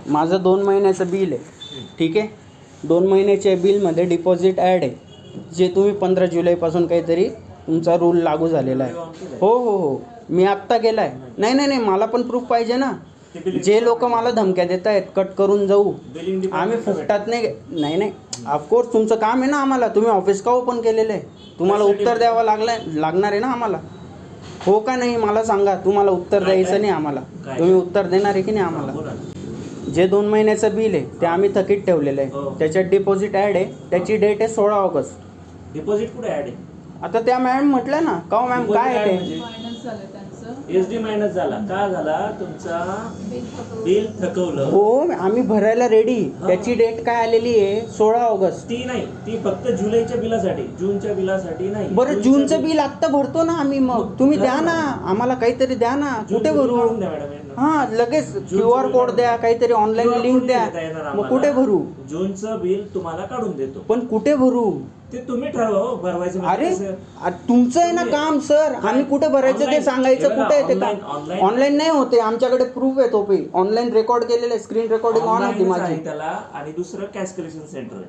माझं 2 महिन्याचं बिल आहे, ठीक आहे. 2 महिन्याच्या बिलमध्ये डिपॉझिट ॲड आहे, जे तुम्ही 15 जुलैपासून काहीतरी तुमचा रूल लागू झालेला आहे. हो हो हो, मी आत्ता केला आहे. नाही नाही नाही, मला पण प्रूफ पाहिजे ना. जे लोक मला धमक्या देत आहेत कट करून जाऊ, आम्ही फुकटात नाही नाही. ऑफकोर्स तुमचं काम आहे ना आम्हाला, तुम्ही ऑफिस का ओपन केलेलं आहे, तुम्हाला उत्तर द्यावं लागणार आहे ना आम्हाला. हो का नाही मला सांगा, तुम्हाला उत्तर द्यायचं नाही आम्हाला, तुम्ही उत्तर देणार आहे की नाही आम्हाला. जे 2 महिन्याचं बिल आहे ते आम्ही थकीत ठेवलेलं आहे, त्याच्यात डिपॉझिट ॲड आहे, त्याची डेट आहे 16 ऑगस्ट. डिपॉझिट कुठे ऍड आहे? आता त्या मॅम म्हटलं ना का मॅम काय आहे ते एसडी मायनस झाला का झाला तुमचा बिल थकवलं. हो आम्ही भरायला रेडी, त्याची डेट काय आलेली आहे 16 ऑगस्ट. ती नाही, ती फक्त जुलैच्या बिलासाठी, जूनच्या बिलासाठी नाही. बरं जूनचं बिल आत्ता भरतो ना आम्ही, मग तुम्ही द्या ना आम्हाला, काहीतरी द्या ना. कुठे भरू? हा लगेच QR कोड द्या, काहीतरी ऑनलाईन लिंक द्या, मग कुठे भरू? जूनचं बिल तुम्हाला काढून देतो, पण कुठे भरू ते तुम्ही ठरवा भरवायचं. अरे तुमचं आहे ना काम सर, आम्ही कुठे भरायचं ते सांगायचं. कुठे आहे ते काम? ऑनलाईन नाही होते, आमच्याकडे प्रूफ आहे तो. ऑनलाईन रेकॉर्ड केलेलं, स्क्रीन रेकॉर्डिंग ऑन होती माझी त्याला. आणि दुसरं कॅश कलेक्शन सेंटर आहे.